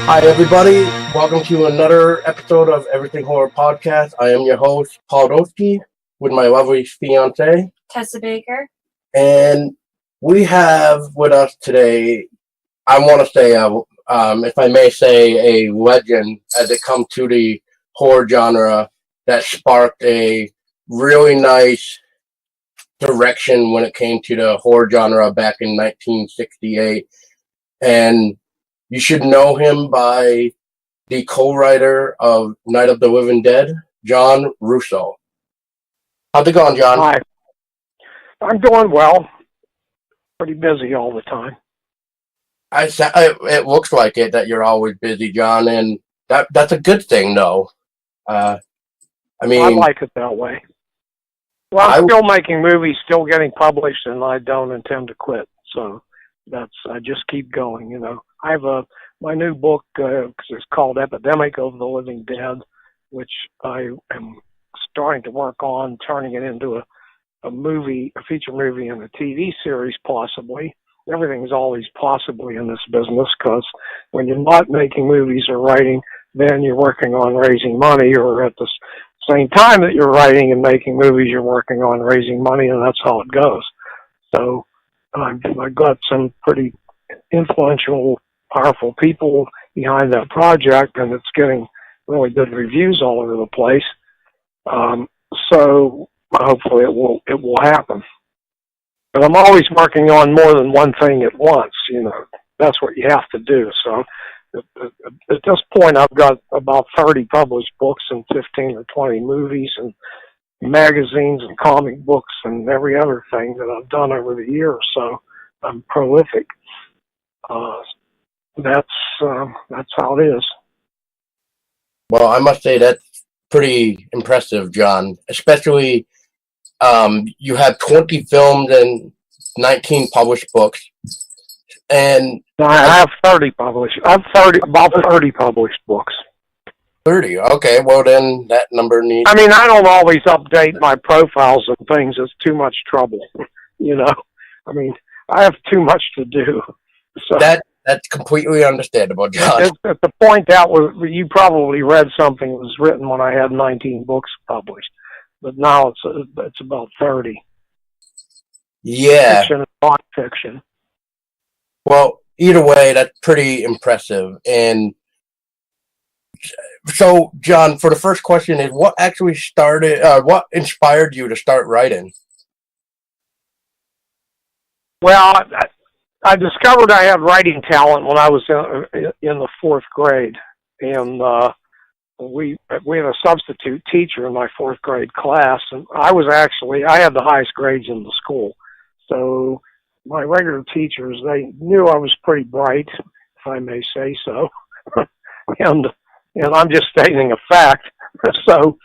Hi, everybody. Welcome to another episode of Everything Horror Podcast. I am your host, Paul Doski, with my lovely fiance, Tessa Baker. And we have with us today, I want to say, if I may say, a legend as it comes to the horror genre that sparked a really nice direction when it came to the horror genre back in 1968. And you should know him by the co-writer of Night of the Living Dead, John Russo. How's it going, John? Hi. I'm doing well. Pretty busy all the time. It looks like it that you're always busy, John, and that's a good thing, though. I like it that way. Well, I'm still making movies, still getting published, and I don't intend to quit. So I just keep going. You know, I have my new book, it's called Epidemic of the Living Dead, which I am starting to work on, turning it into a movie, a feature movie, and a TV series, possibly. Everything's always possibly in this business, because when you're not making movies or writing, then you're working on raising money, or at the same time that you're writing and making movies, you're working on raising money, and that's how it goes. So I've got some pretty influential, powerful people behind that project, and it's getting really good reviews all over the place. So hopefully it will happen. But I'm always working on more than one thing at once. You know, that's what you have to do. So at this point, I've got about 30 published books and 15 or 20 movies and magazines and comic books and every other thing that I've done over the years. So I'm prolific. That's how it is. Well, I must say that's pretty impressive, John. Especially, you have 20 films and 19 published books, and I have 30 published. I have about 30 published books. 30. Okay, well then that number needs. I mean, I don't always update my profiles and things. It's too much trouble, you know. I mean, I have too much to do. So that's completely understandable, John. At the point you probably read something that was written when I had 19 books published, but now it's about 30. Yeah. Fiction and non-fiction. Well, either way, that's pretty impressive. And so, John, for the first question is, what actually what inspired you to start writing? Well, I discovered I had writing talent when I was in the fourth grade, and we had a substitute teacher in my fourth grade class, and I had the highest grades in the school. So my regular teachers, they knew I was pretty bright, if I may say so, and I'm just stating a fact. So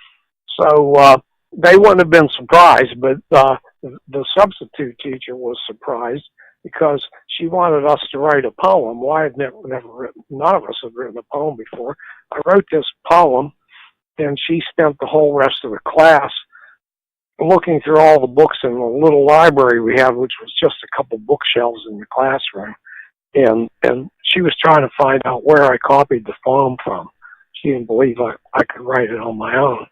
they wouldn't have been surprised, but the substitute teacher was surprised, because she wanted us to write a poem. Well, I had never written, none of us had written a poem before. I wrote this poem, and she spent the whole rest of the class looking through all the books in the little library we have, which was just a couple bookshelves in the classroom. And she was trying to find out where I copied the poem from. She didn't believe I could write it on my own.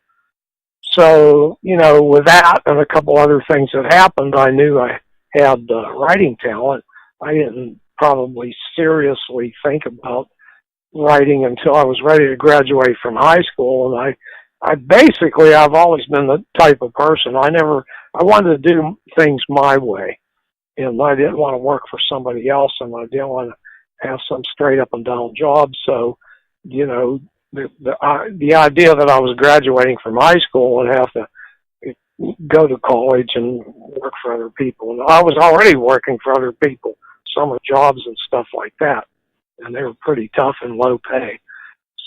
So, you know, with that and a couple other things that happened, I knew I had writing talent. I didn't probably seriously think about writing until I was ready to graduate from high school. And I've always been the type of person. I wanted to do things my way, and I didn't want to work for somebody else, and I didn't want to have some straight up and down job. So, you know, the idea that I was graduating from high school and have to go to college and work for other people. And I was already working for other people, summer jobs and stuff like that, and they were pretty tough and low pay.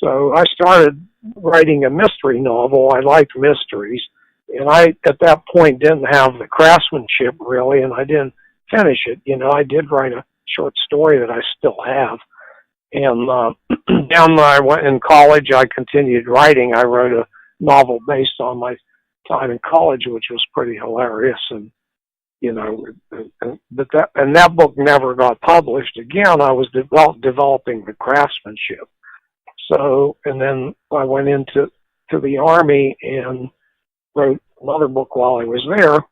So I started writing a mystery novel. I liked mysteries, and I, at that point, didn't have the craftsmanship really, and I didn't finish it. You know, I did write a short story that I still have. And then I went in college, I continued writing. I wrote a novel based on my time in college, which was pretty hilarious. And, you know, that book never got published. Again, I was developing the craftsmanship. So, and then I went into the Army and wrote another book while I was there.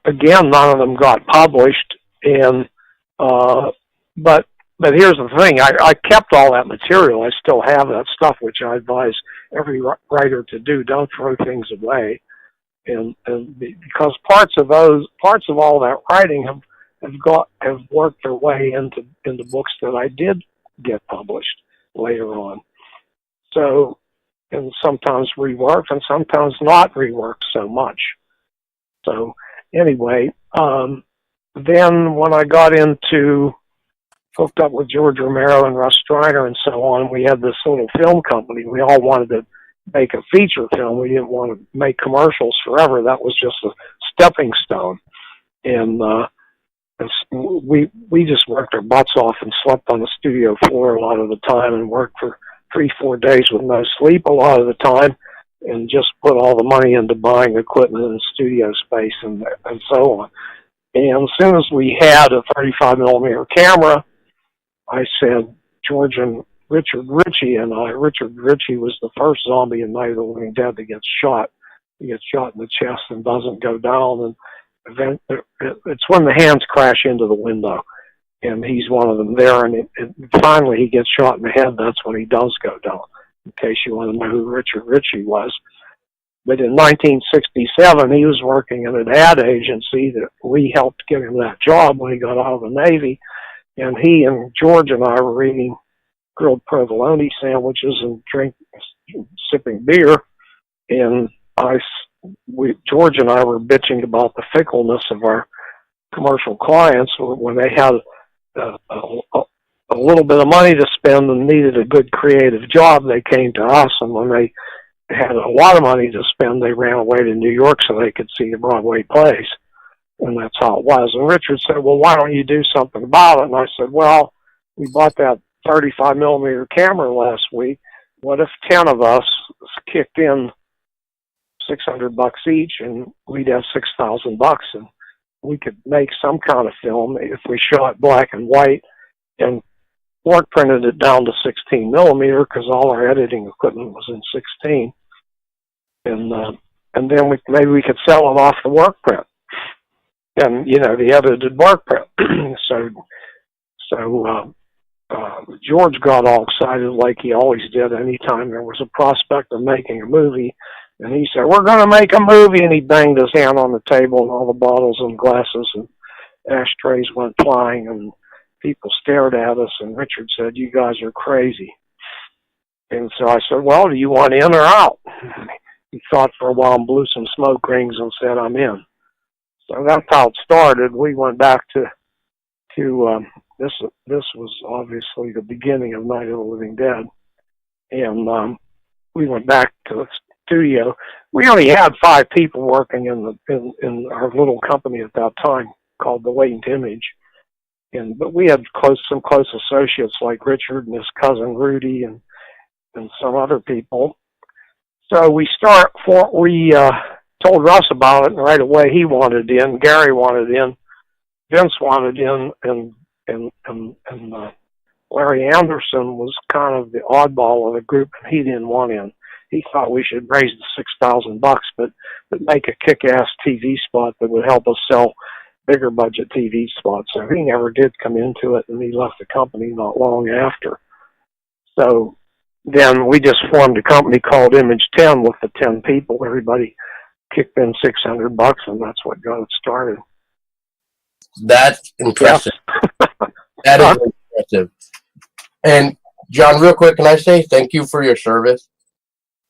Again, none of them got published, and but here's the thing: I kept all that material. I still have that stuff, which I advise every writer to do. Don't throw things away, and because parts of all that writing have worked their way into books that I did get published later on. So, and sometimes reworked and sometimes not reworked so much. So anyway, then when I got hooked up with George Romero and Russ Streiner and so on, we had this little film company. We all wanted to make a feature film. We didn't want to make commercials forever. That was just a stepping stone. And we just worked our butts off and slept on the studio floor a lot of the time and worked for 3-4 days with no sleep a lot of the time, and just put all the money into buying equipment and studio space and so on. And as soon as we had a 35 millimeter camera, I said, George and Richard Ritchie was the first zombie in Night of the Living Dead that gets shot. He gets shot in the chest and doesn't go down, and it's when the hands crash into the window, and he's one of them there, and finally he gets shot in the head. That's when he does go down, in case you want to know who Richard Ritchie was. But in 1967, he was working in an ad agency that we helped get him that job when he got out of the Navy, and he and George and I were eating grilled provolone sandwiches and sipping beer, and George and I were bitching about the fickleness of our commercial clients. When they had a little bit of money to spend and needed a good creative job, they came to us, and when they had a lot of money to spend, they ran away to New York so they could see the Broadway plays. And that's how it was. And Richard said, well, why don't you do something about it? And I said, well, we bought that 35 millimeter camera last week. What if 10 of us kicked in $600 each, and we'd have $6,000, and we could make some kind of film if we shot black and white and work printed it down to 16 millimeter, because all our editing equipment was in 16, and then maybe we could sell it off the work print, and the edited work print. so George got all excited, like he always did anytime there was a prospect of making a movie. And he said, we're going to make a movie. And he banged his hand on the table, and all the bottles and glasses and ashtrays went flying, and people stared at us. And Richard said, you guys are crazy. And so I said, well, do you want in or out? He thought for a while and blew some smoke rings and said, I'm in. So that's how it started. We went back to this was obviously the beginning of Night of the Living Dead. And we went back to the studio. We only had 5 people working in our little company at that time called The Latent Image, but we had some close associates like Richard and his cousin Rudy and some other people. So we told Russ about it, and right away he wanted in, Gary wanted in, Vince wanted in, and Larry Anderson was kind of the oddball of the group, and he didn't want in. He thought we should raise the $6,000, but make a kick-ass TV spot that would help us sell bigger budget TV spots. So he never did come into it, and he left the company not long after. So then we just formed a company called Image 10 with the 10 people. Everybody kicked in $600, and that's what got it started. That's impressive. Yes. That is impressive. And John, real quick, can I say thank you for your service?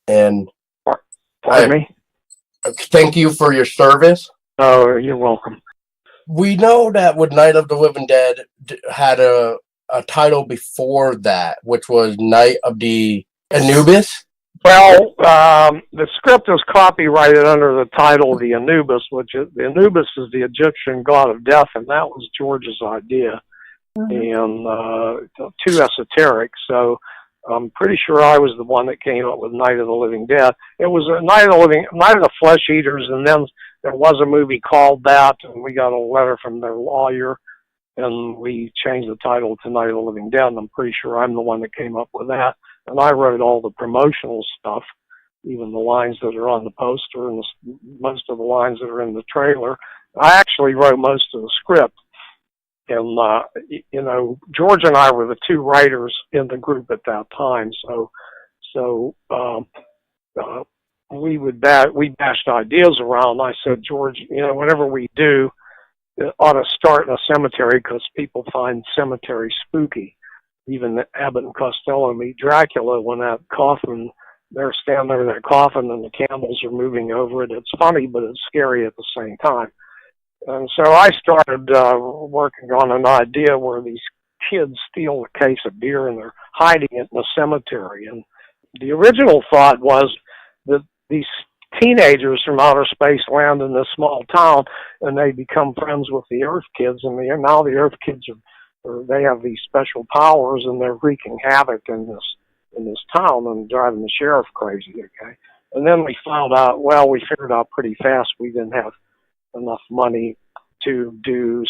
And Pardon me? Thank you for your service. Oh, you're welcome. We know that with Night of the Living Dead had a title before that, which was Night of the Anubis. Well, the script is copyrighted under the title The Anubis, the Anubis is the Egyptian god of death, and that was George's idea, and too esoteric. So I'm pretty sure I was the one that came up with Night of the Living Dead. It was a Night of the Flesh Eaters, and then there was a movie called that, and we got a letter from their lawyer, and we changed the title to Night of the Living Dead, and I'm pretty sure I'm the one that came up with that. And I wrote all the promotional stuff, even the lines that are on the poster and most of the lines that are in the trailer. I actually wrote most of the script. And, you know, George and I were the two writers in the group at that time. So we bashed ideas around. I said, George, you know, whatever we do, it ought to start in a cemetery because people find cemeteries spooky. Even Abbott and Costello meet Dracula when that coffin, they're standing over that coffin and the candles are moving over it. It's funny, but it's scary at the same time. And so I started working on an idea where these kids steal a case of beer and they're hiding it in a cemetery. And the original thought was that these teenagers from outer space land in this small town and they become friends with the Earth kids, and now the Earth kids they have these special powers and they're wreaking havoc in this town and driving the sheriff crazy. Okay, and then we found out. Well, we figured out pretty fast we didn't have enough money to do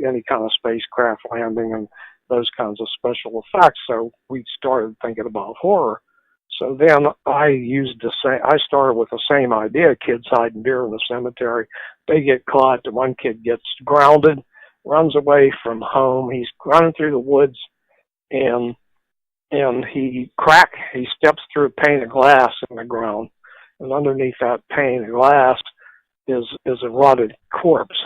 any kind of spacecraft landing and those kinds of special effects. So we started thinking about horror. So then I started with the same idea: kids hiding beer in the cemetery. They get caught. The one kid gets grounded, runs away from home. He's running through the woods, and he steps through a pane of glass in the ground, and underneath that pane of glass is a rotted corpse.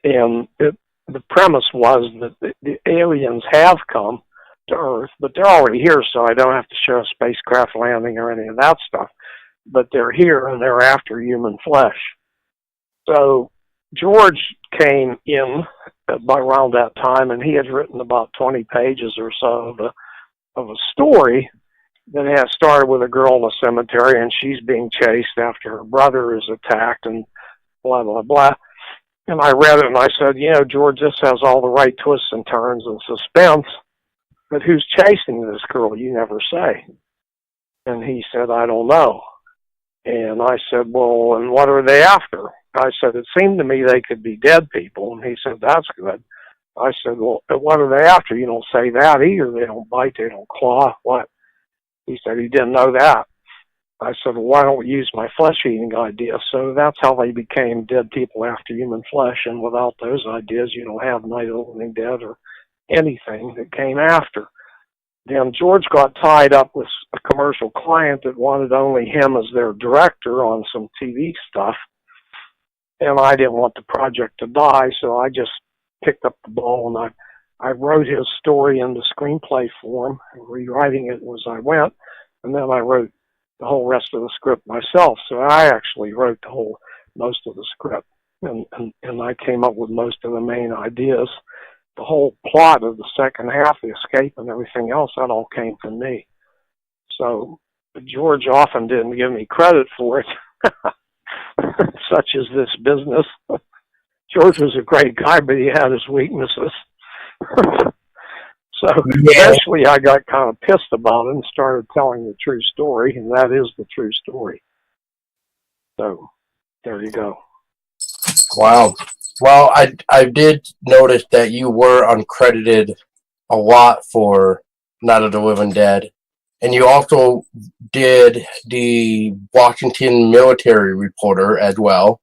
And the premise was that the aliens have come to Earth, but they're already here, so I don't have to show a spacecraft landing or any of that stuff. But they're here and they're after human flesh. So George came in by around that time, and he had written about 20 pages or so of a story that has started with a girl in a cemetery, and she's being chased after her brother is attacked, and blah, blah, blah. And I read it, and I said, you know, George, this has all the right twists and turns and suspense, but who's chasing this girl? You never say. And he said, I don't know. And I said, well, and what are they after? I said, it seemed to me they could be dead people. And he said, that's good. I said, well, what are they after? You don't say that either. They don't bite, they don't claw. What? He said he didn't know that. I said, well, why don't we use my flesh-eating idea? So that's how they became dead people after human flesh. And without those ideas, you don't have Night of the Living Dead or anything that came after. Then George got tied up with a commercial client that wanted only him as their director on some TV stuff. And I didn't want the project to die, so I just picked up the ball and I wrote his story into screenplay form, rewriting it as I went, and then I wrote the whole rest of the script myself. So I actually wrote most of the script, and I came up with most of the main ideas. The whole plot of the second half, the escape and everything else, that all came from me. So George often didn't give me credit for it, such as this business. George was a great guy, but he had his weaknesses. So eventually I got kind of pissed about it and started telling the true story, and that is the true story. So there you go. Wow. Well, I did notice that you were uncredited a lot for Night of the Living Dead, and you also did the Washington military reporter as well.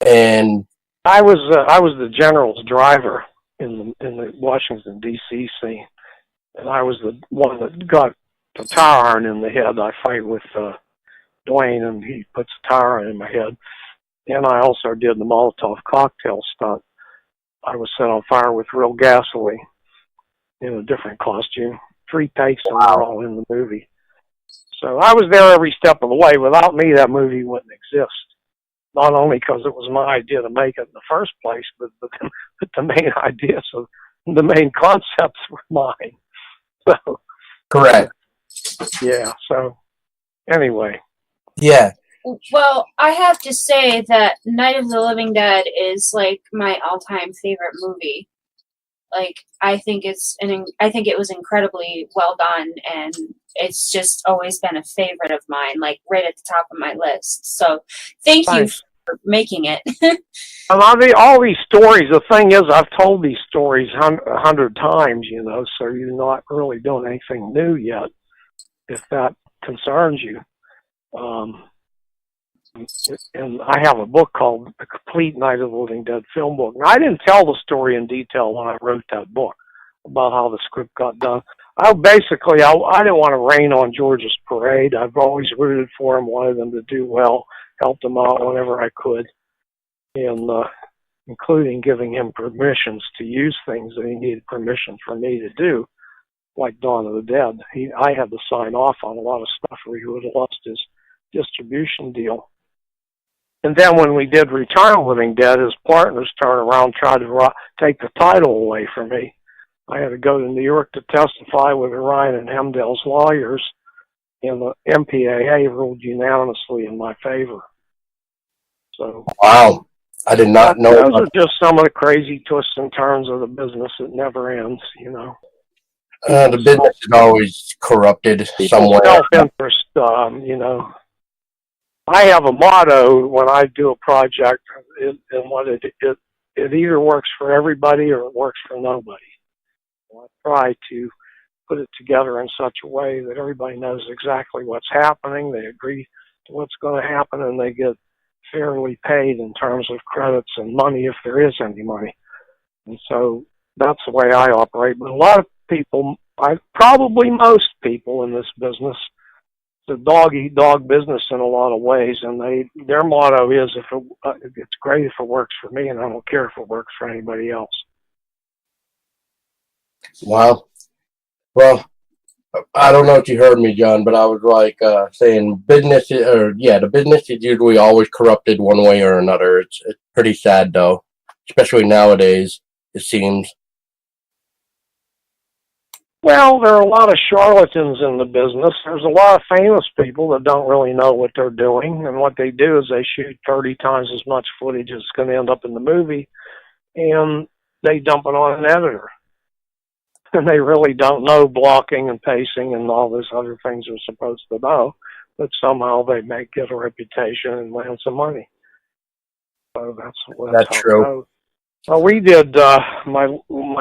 And I was the general's driver in the Washington D.C. scene, and I was the one that got the tire iron in the head. I fight with Dwayne, and he puts the tire iron in my head. And I also did the Molotov cocktail stunt. I was set on fire with real gasoline in a different costume. 3 takes, and they're all in the movie. So I was there every step of the way. Without me, that movie wouldn't exist. Not only because it was my idea to make it in the first place, but the main ideas of the main concepts were mine. So correct. Yeah. So anyway. Yeah. Well, I have to say that Night of the Living Dead is like my all-time favorite movie. Like, I think it was incredibly well done, and it's just always been a favorite of mine, like right at the top of my list. So thank you making it. And all these stories, the thing is, I've told these stories 100 times, so you're not really doing anything new yet, if that concerns you. And I have a book called The Complete Night of the Living Dead Film Book. And I didn't tell the story in detail when I wrote that book about how the script got done. I didn't want to rain on George's parade. I've always rooted for him, wanted them to do well, helped him out whenever I could, and including giving him permissions to use things that he needed permission from me to do, like Dawn of the Dead. I had to sign off on a lot of stuff or he would have lost his distribution deal. And then when we did Return of the Living Dead, his partners turned around and tried to take the title away from me. I had to go to New York to testify with Ryan and Hemdale's lawyers, and the MPAA ruled unanimously in my favor. So, wow, I did not know. Those are just some of the crazy twists and turns of the business that never ends, The business is always corrupted somewhere. Self-interest, I have a motto when I do a project, and what it either works for everybody or it works for nobody. I try to put it together in such a way that everybody knows exactly what's happening, they agree to what's going to happen, and they get fairly paid in terms of credits and money if there is any money. And so that's the way I operate. But a lot of people, probably most people in this business, it's a dog-eat-dog business in a lot of ways, and their motto is, it's great if it works for me, and I don't care if it works for anybody else. Wow. Well, I don't know if you heard me, John, but I was like saying the business is usually always corrupted one way or another. It's pretty sad, though, especially nowadays, it seems. Well, there are a lot of charlatans in the business. There's a lot of famous people that don't really know what they're doing, and what they do is they shoot 30 times as much footage as going to end up in the movie, and they dump it on an editor. And they really don't know blocking and pacing and all these other things they're supposed to know, but somehow they get a reputation and land some money. So that's true. We did my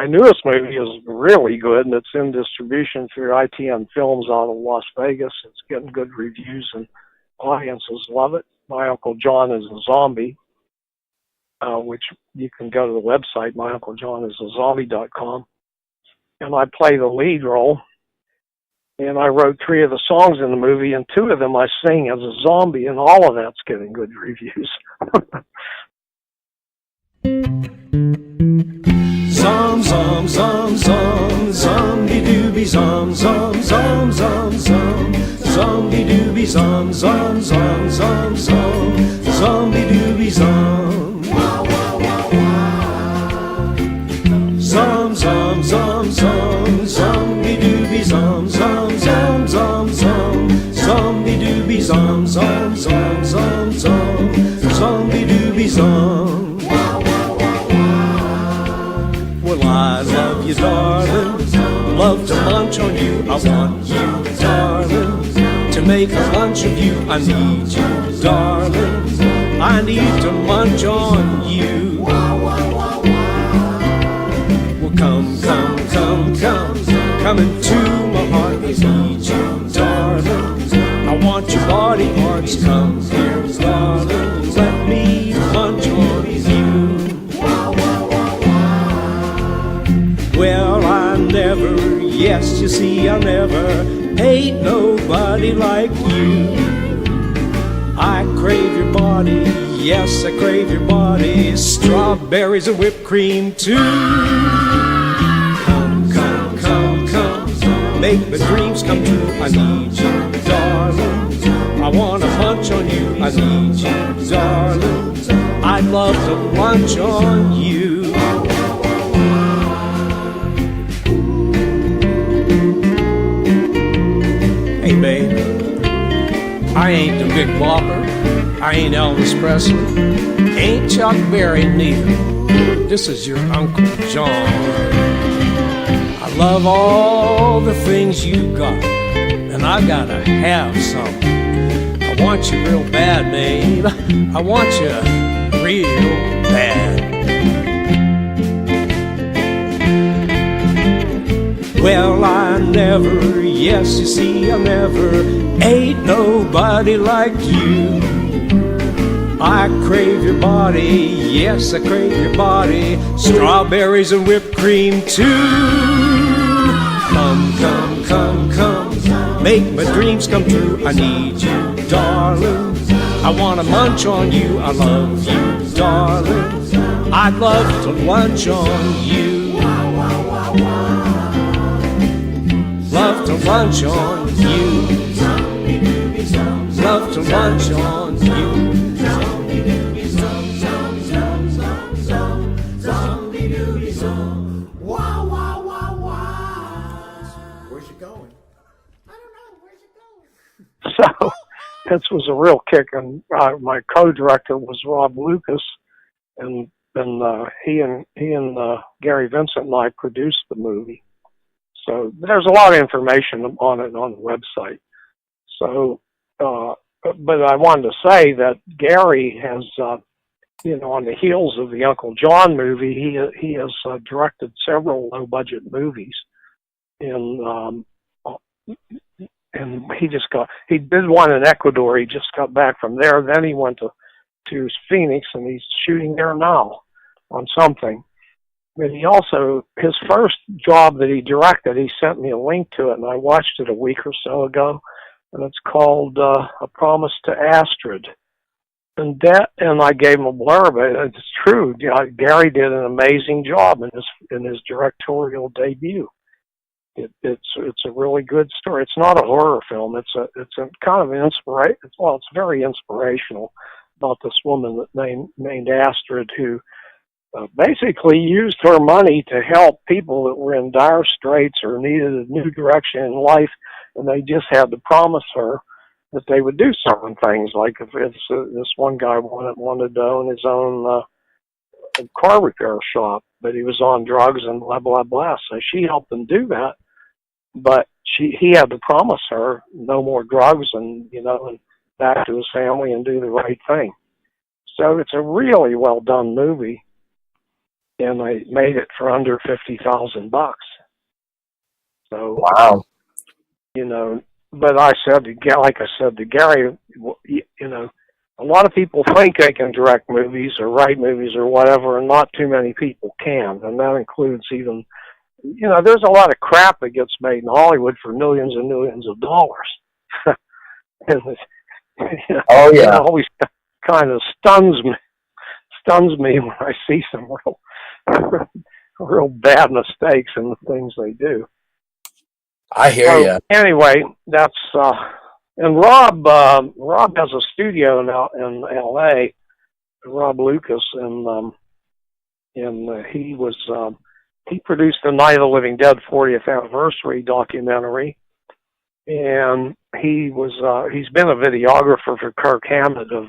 newest movie is really good, and it's in distribution through ITN Films out of Las Vegas. It's getting good reviews, and audiences love it. My Uncle John is a Zombie, which you can go to the website, myunclejohnisazombie.com. And I play the lead role. And I wrote 3 of the songs in the movie, and 2 of them I sing as a zombie, and all of that's getting good reviews. Zom, zom, zom, zom, zombie dooby, zom, zom, zom, zom, zom, zombie dooby, zom, zom, zom, zom, zom, zombie dooby, zom. Zom, zom, zom, zom, zombie dooby, zom, zom, zom, zom, zom, zombie dooby, zom, zom, zom, zom, zom, zombie dooby, zom. Well, I love you, darling, love to munch on you. I want you, darling, to make a lunch of you. I need you, darling, I need to munch on you. Well, come into my heart. I need you, darling, I want your body parts. Come here, darling, let me munch on you. Well, you see, I never hate nobody like you. I crave your body, yes, I crave your body. Strawberries and whipped cream too. Come, make my dreams come true. I need you, darling, I wanna munch on you. I need you, darling, I'd love to lunch on you. Hey babe, I ain't the big bopper, I ain't Elvis Presley, ain't Chuck Berry neither. This is your Uncle John. I love all the things you got, and I gotta have some. I want you real bad, babe. I want you real bad. Well, I never, yes, you see, I never ain't nobody like you. I crave your body, yes, I crave your body. Strawberries and whipped cream too. Come, come, come, come, make my dreams come true. I need you, darling. I wanna munch on you. I love you, darling. I'd love to lunch on you. Love to lunch on you. Love to lunch on you. Where's it going? I don't know. Where's it going? So this was a real kick, and my co-director was Rob Lucas, and he and Gary Vincent and I produced the movie. So there's a lot of information on it on the website. So, but I wanted to say that Gary has, on the heels of the Uncle John movie, he has directed several low-budget movies, and he did one in Ecuador. He just got back from there. Then he went to Phoenix, and he's shooting there now on something. But he also, his first job that he directed, he sent me a link to it, and I watched it a week or so ago, and it's called A Promise to Astrid. And I gave him a blurb. It's true. Gary did an amazing job in his directorial debut. It's a really good story. It's not a horror film. It's a kind of it's very inspirational about this woman named Astrid, who basically used her money to help people that were in dire straits or needed a new direction in life, and they just had to promise her that they would do certain things. Like if this one guy wanted to own his own car repair shop, but he was on drugs and blah blah blah. So she helped him do that, but he had to promise her no more drugs and back to his family and do the right thing. So it's a really well done movie. And I made it for under $50,000. So Wow. But like I said to Gary, a lot of people think they can direct movies or write movies or whatever, and not too many people can. And that includes even, there's a lot of crap that gets made in Hollywood for millions and millions of dollars. And Oh yeah. it always kind of stuns me when I see some real bad mistakes in the things they do. I hear you. Anyway, that's and Rob has a studio now in L.A. Rob Lucas, and he produced the Night of the Living Dead 40th anniversary documentary, and he's been a videographer for Kirk Hammett of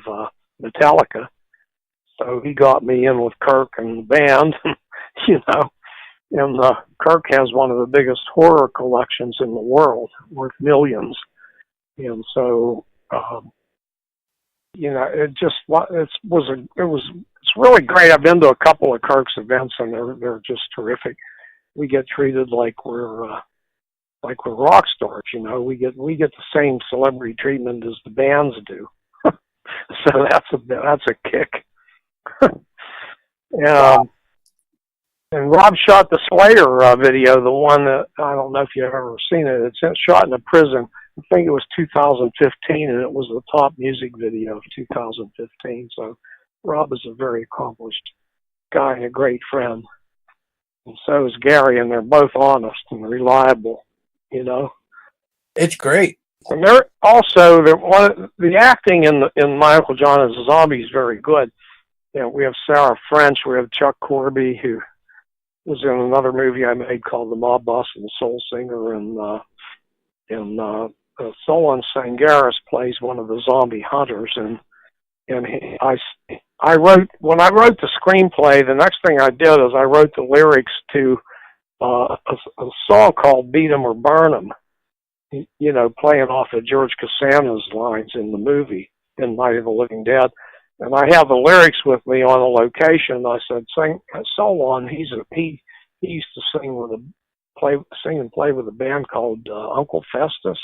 Metallica. So he got me in with Kirk and the band, and Kirk has one of the biggest horror collections in the world, worth millions. And so, it's really great. I've been to a couple of Kirk's events, and they're just terrific. We get treated like we're rock stars. We get the same celebrity treatment as the bands do. So that's a kick. And Rob shot the Slayer video, the one that, I don't know if you've ever seen it. It's shot in a prison. I think it was 2015, and it was the top music video of 2015. So Rob is a very accomplished guy and a great friend. And so is Gary, and they're both honest and reliable, It's great. And they're also, the acting in My Uncle John as a Zombie is very good. We have Sarah French, we have Chuck Corby, who was in another movie I made called The Mob Boss and the Soul Singer, and Solon Sangaris plays one of the zombie hunters, and I wrote the screenplay. The next thing I did is I wrote the lyrics to a song called Beat 'Em or Burn 'Em, playing off of George Costanza's lines in the movie, in Night of the Living Dead. And I have the lyrics with me on a location. I said, "Sing Solon." He used to sing and play with a band called Uncle Festus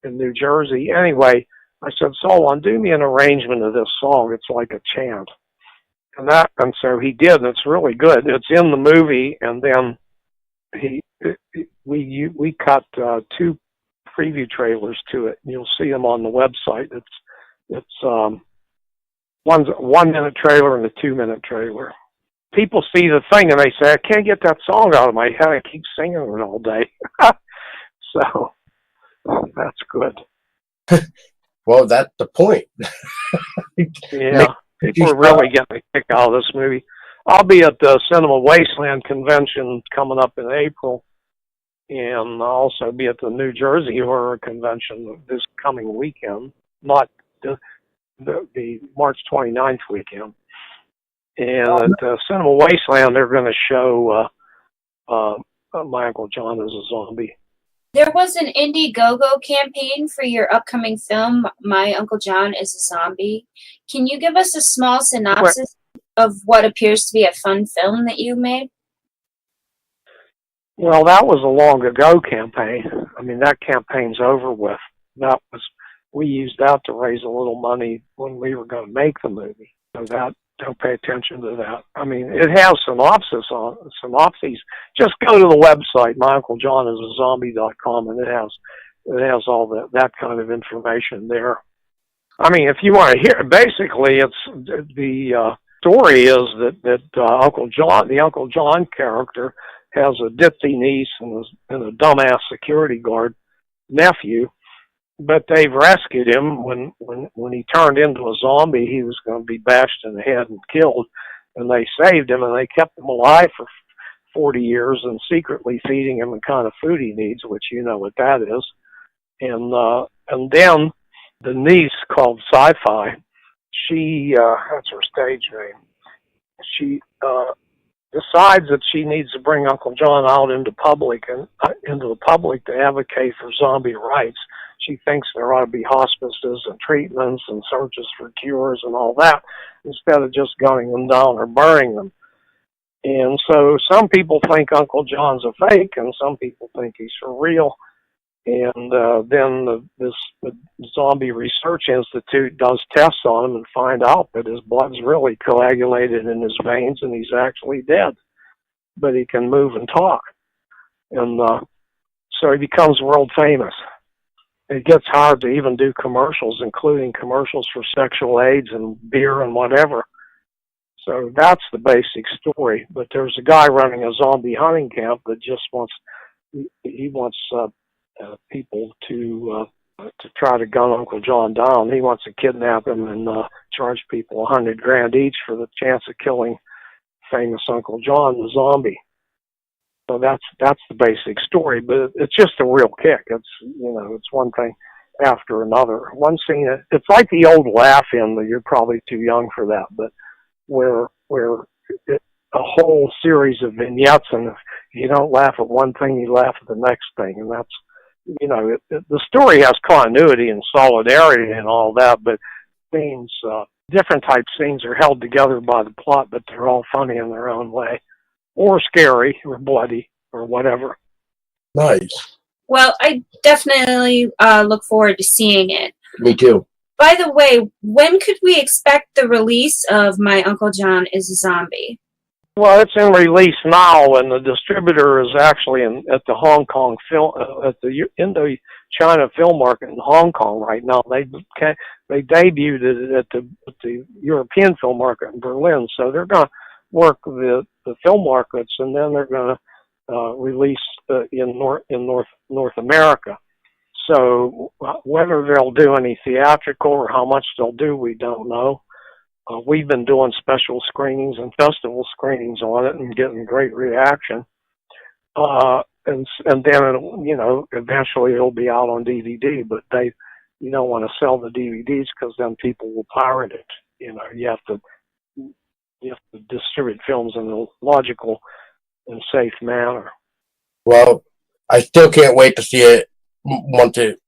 in New Jersey. Anyway, I said, "Solon, do me an arrangement of this song. It's like a chant." And so he did, and it's really good. It's in the movie, and then we cut 2 preview trailers to it. You'll see them on the website. It's one's a 1-minute trailer and a 2-minute trailer. People see the thing and they say, "I can't get that song out of my head. I keep singing it all day." So that's good. Well, that's the point. Yeah, people are really getting a kick out of this movie. I'll be at the Cinema Wasteland convention coming up in April, and I'll also be at the New Jersey Horror Convention this coming weekend, not the March 29th weekend. And at Cinema Wasteland, they're going to show My Uncle John as a Zombie. There was an Indiegogo campaign for your upcoming film, My Uncle John is a Zombie. Can you give us a small synopsis of what appears to be a fun film that you made? Well, that was a long ago campaign. I mean, that campaign's over with. We used that to raise a little money when we were going to make the movie. So don't pay attention to that. I mean, it has synopses. Just go to the website, myunclejohnisazombie.com, and it has all that kind of information there. I mean, if you want to hear, basically, it's the story is that Uncle John, the Uncle John character, has a ditzy niece and a dumbass security guard nephew. But they've rescued him when he turned into a zombie. He was going to be bashed in the head and killed, and they saved him, and they kept him alive for 40 years and secretly feeding him the kind of food he needs, which you know what that is. And then the niece, called Sci-Fi, she that's her stage name. She decides that she needs to bring Uncle John out into the public to advocate for zombie rights. She thinks there ought to be hospices and treatments and searches for cures and all that, instead of just gunning them down or burning them. And so some people think Uncle John's a fake, and some people think he's for real. And then the Zombie Research Institute does tests on him and find out that his blood's really coagulated in his veins, and he's actually dead. But he can move and talk. And so he becomes world famous. It gets hard to even do commercials, including commercials for sexual aids and beer and whatever. So that's the basic story. But there's a guy running a zombie hunting camp that just wants people to try to gun Uncle John down. He wants to kidnap him and charge people $100,000 each for the chance of killing famous Uncle John, the zombie. So that's the basic story, but it's just a real kick. It's one thing after another. One scene, it's like the old laugh-in, that you're probably too young for that, but where a whole series of vignettes, and if you don't laugh at one thing, you laugh at the next thing, and that's, the story has continuity and solidarity and all that, but scenes, different type scenes are held together by the plot, but they're all funny in their own way. Or scary, or bloody, or whatever. Nice. Well, I definitely look forward to seeing it. Me too. By the way, when could we expect the release of My Uncle John is a Zombie? Well, it's in release now, and the distributor is actually at the Hong Kong at the Indo-China film market in Hong Kong right now. They debuted it at the European film market in Berlin, so they're going to work the film markets, and then they're going to release in North America. So whether they'll do any theatrical or how much they'll do, we don't know. We've been doing special screenings and festival screenings on it and getting great reaction. And then eventually it'll be out on DVD, but you don't want to sell the DVDs because then people will pirate it. You have to distribute films in a logical and safe manner. Well, I still can't wait to see it once it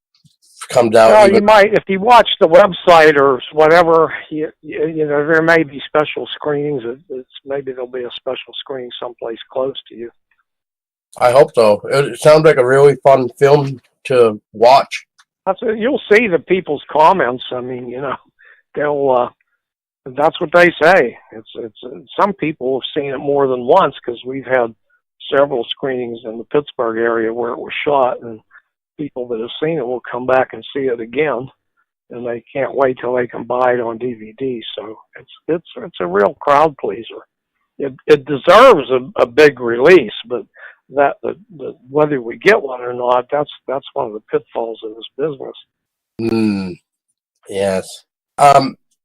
comes out. Well, Even you might, if you watch the website or whatever, you know, there may be special screenings. Maybe there'll be a special screening someplace close to you. I hope so. It sounds like a really fun film to watch. You'll see the people's comments. I mean, you know, they'll. That's what they say. It's some people have seen it more than once because we've had several screenings in the Pittsburgh area where it was shot, and people that have seen it will come back and see it again, and they can't wait till they can buy it on DVD. So it's a real crowd pleaser. It deserves a big release, but that the whether we get one or not, that's one of the pitfalls of this business. Yes.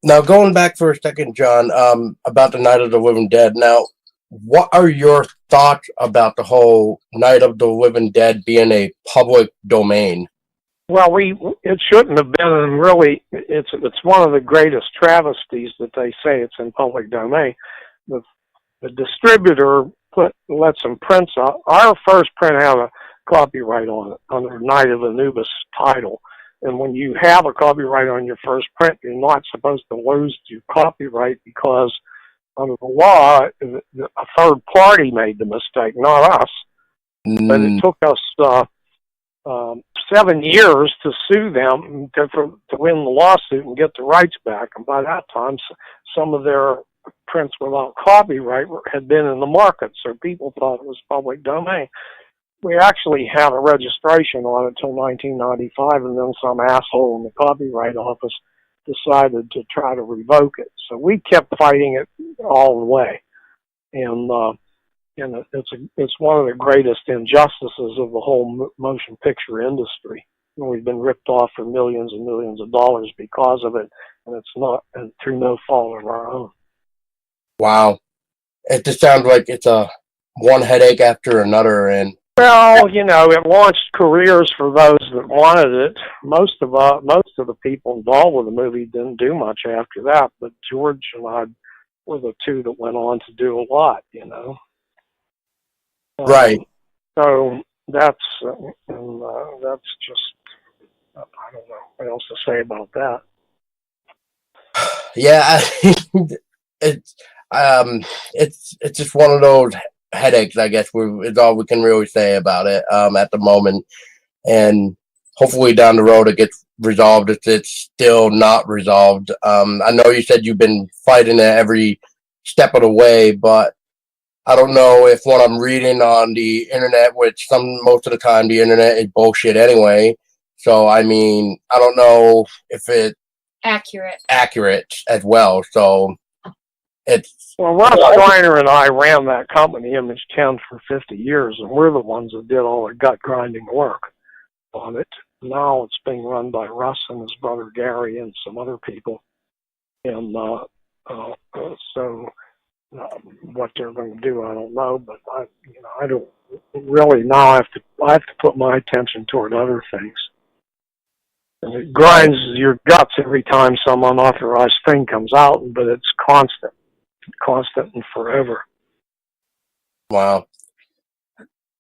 Now going back for a second, John, about the Night of the Living Dead. Now, what are your thoughts about the whole Night of the Living Dead being a public domain? Well, it shouldn't have been, and really, it's one of the greatest travesties that they say it's in public domain. The distributor let some prints out. Our first print had a copyright on it under Night of Anubis title. And when you have a copyright on your first print, you're not supposed to lose your copyright because under the law, a third party made the mistake, not us. But it took us 7 years to sue them to win the lawsuit and get the rights back. And by that time, some of their prints without copyright had been in the market, so people thought it was public domain. We actually had a registration on it until 1995, and then some asshole in the Copyright Office decided to try to revoke it. So we kept fighting it all the way, and it's one of the greatest injustices of the whole motion picture industry. We've been ripped off for millions and millions of dollars because of it, and it's not and through no fault of our own. Wow, it just sounds like it's a one headache after another, and well, you know, it launched careers for those that wanted it. Most of the people involved with the movie didn't do much after that, but George and I were the two that went on to do a lot, you know. Right. So that's just, I don't know what else to say about that. Yeah, it's just one of those headaches, I guess. It's all we can really say about it at the moment, and hopefully down the road it gets resolved. If it's still not resolved, I know you said you've been fighting it every step of the way, but I don't know if what I'm reading on the internet, which most of the time the internet is bullshit anyway. So I mean, I don't know if it's accurate as well. So it's Russ Steiner and I ran that company, Image 10, for 50 years, and we're the ones that did all the gut grinding work on it. Now it's being run by Russ and his brother Gary and some other people, and what they're going to do, I don't know. But I don't really now. I have to put my attention toward other things. And it grinds your guts every time some unauthorized thing comes out, but it's constant and forever. Wow.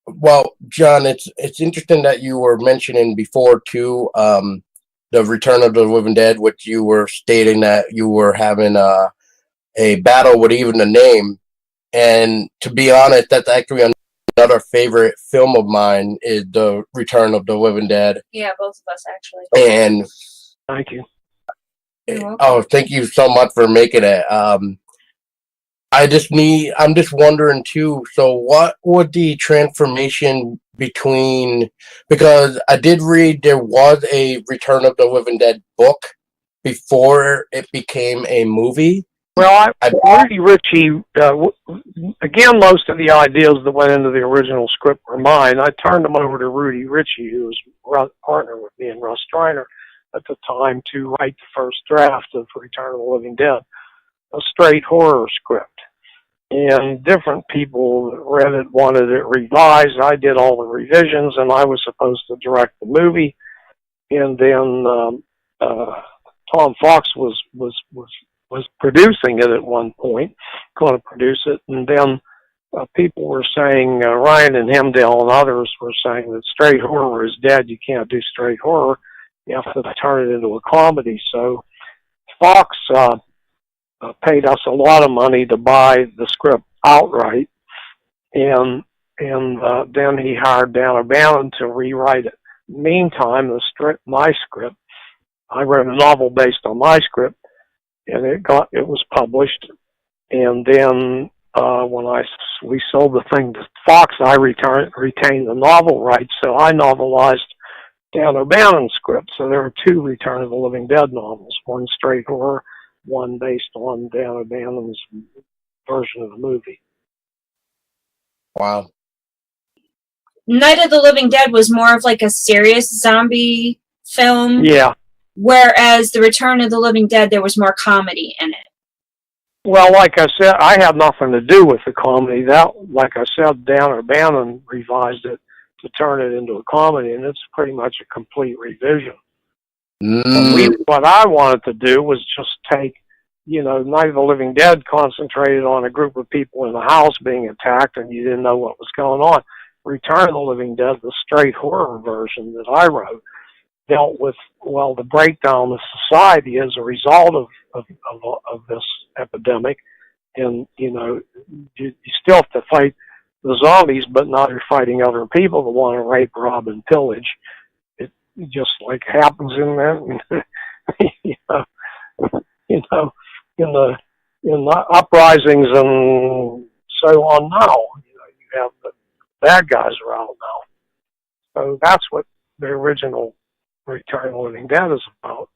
Well, John, it's interesting that you were mentioning before too, the Return of the Living Dead, which you were stating that you were having a battle with even the name. And to be honest, that's actually another favorite film of mine is the Return of the Living Dead. Yeah, both of us actually. And thank you. Oh, thank you so much for making it. I'm just wondering too, so what would the transformation because I did read there was a Return of the Living Dead book before it became a movie. Well, Rudy Ritchie, again, most of the ideas that went into the original script were mine. I turned them over to Rudy Ritchie, who was partner with me and Russ Steiner at the time, to write the first draft of Return of the Living Dead, a straight horror script. And different people that read it wanted it revised. I did all the revisions, and I was supposed to direct the movie. And then Tom Fox was producing it at one point, going to produce it, and then people were saying, Ryan and Hemdale and others were saying that straight horror is dead. You can't do straight horror. You have to turn it into a comedy. So Fox paid us a lot of money to buy the script outright, and then he hired Dan O'Bannon to rewrite it. Meantime, my script, I wrote a novel based on my script, and it was published. And then when we sold the thing to Fox, I retained the novel rights, so I novelized Dan O'Bannon's script. So there are two Return of the Living Dead novels, one straight horror, one based on Dan O'Bannon's version of the movie. Wow. Night of the Living Dead was more of like a serious zombie film. Yeah. Whereas The Return of the Living Dead, there was more comedy in it. Well, like I said, I had nothing to do with the comedy. That, like I said, Dan O'Bannon revised it to turn it into a comedy, and it's pretty much a complete revision. What I wanted to do was just take, Night of the Living Dead concentrated on a group of people in the house being attacked, and you didn't know what was going on. Return of the Living Dead, the straight horror version that I wrote, dealt with, the breakdown of society as a result of this epidemic. And, you still have to fight the zombies, but now you're fighting other people that want to rape, rob, and pillage. It just like happens in that, in the uprisings and so on now. You have the bad guys around now. So that's what the original Return of the Living Dead is about.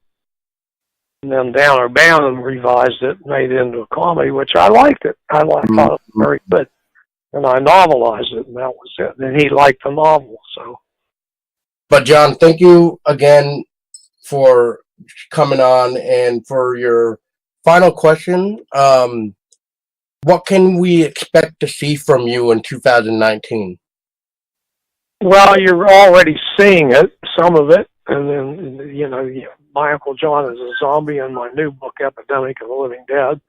And then Dan O'Bannon revised it, made it into a comedy, which I liked it. I thought it was very good. And I novelized it, and that was it. And he liked the novel, so. But John, thank you again for coming on, and for your final question. What can we expect to see from you in 2019? Well, you're already seeing it, some of it. And then, my Uncle John is a zombie in my new book, Epidemic of the Living Dead,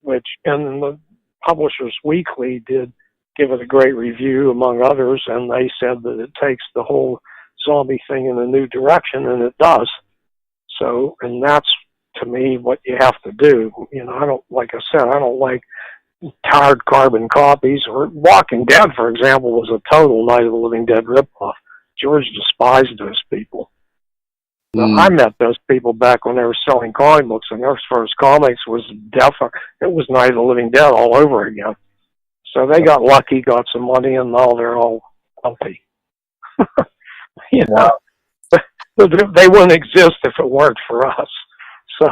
which, and the Publishers Weekly did give it a great review, among others, and they said that it takes the whole zombie thing in a new direction, and it does. So, and that's, to me, what you have to do. I don't like tired carbon copies. Or Walking Dead, for example, was a total Night of the Living Dead ripoff. George despised those people. Now, I met those people back when they were selling comic books, and their first comics was it was Night of the Living Dead all over again. So they got lucky, got some money, and now they're all healthy. Wow. They wouldn't exist if it weren't for us. So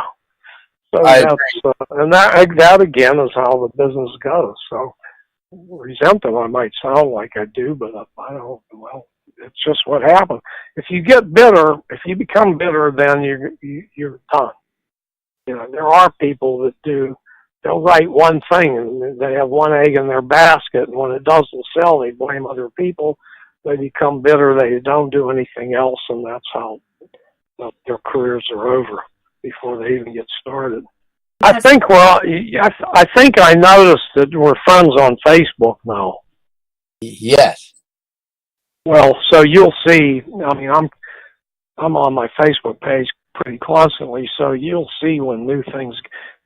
that's, and that again is how the business goes. So resent them, I might sound like I do, but I don't. Well, it's just what happened. If you get bitter, if you become bitter, then you're done. There are people that they'll write one thing and they have one egg in their basket, and when it doesn't sell, they blame other people. They become bitter. They don't do anything else, and that's how their careers are over before they even get started. I think I noticed that we're friends on Facebook now. Yes. Well, so you'll see. I mean, I'm on my Facebook page pretty constantly, so you'll see when new things.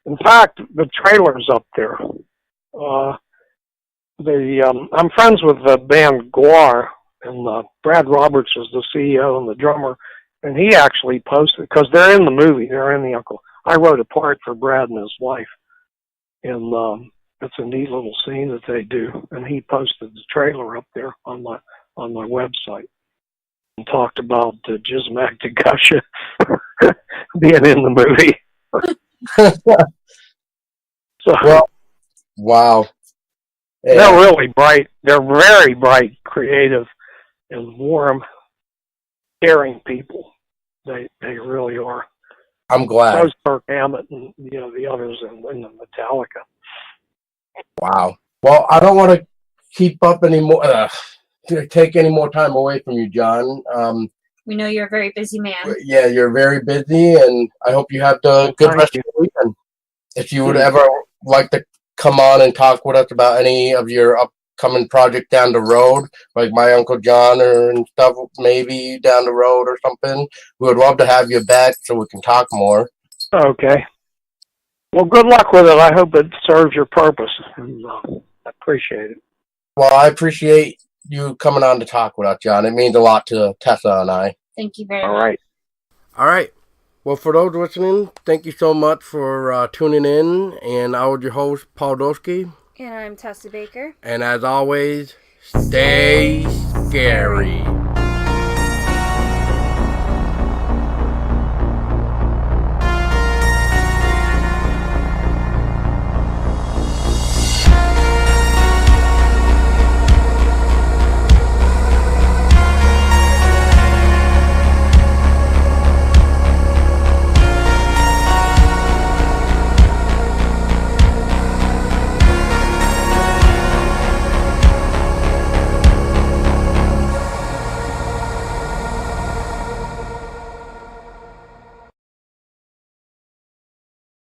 In fact, the trailer's up there. I'm friends with the band Guar, and Brad Roberts is the CEO and the drummer, and he actually posted, because they're in the movie, they're in the Uncle. I wrote a part for Brad and his wife, and it's a neat little scene that they do, and he posted the trailer up there on my website and talked about Jizmak Dagusha being in the movie. So, well, wow. Yeah. They're really bright. They're very bright, creative, and warm, caring people. They really are. I'm glad. So's Kirk Hammett and the others in the Metallica. Wow. Well, I don't want to keep up anymore. Take any more time away from you, John. We know you're a very busy man. Yeah, you're very busy, and I hope you have the good rest of the weekend. If you would ever like to come on and talk with us about any of your upcoming project down the road, like my Uncle John and stuff, maybe down the road or something, we would love to have you back so we can talk more. Okay. Well, good luck with it. I hope it serves your purpose. And, I appreciate it. Well, I appreciate you coming on to talk with us, John. It means a lot to Tessa and I. Thank you very All much. right. All right. Well, for those listening, thank you so much for tuning in. And I was your host, Paul Doski. And I'm Tessa Baker. And as always, stay scary.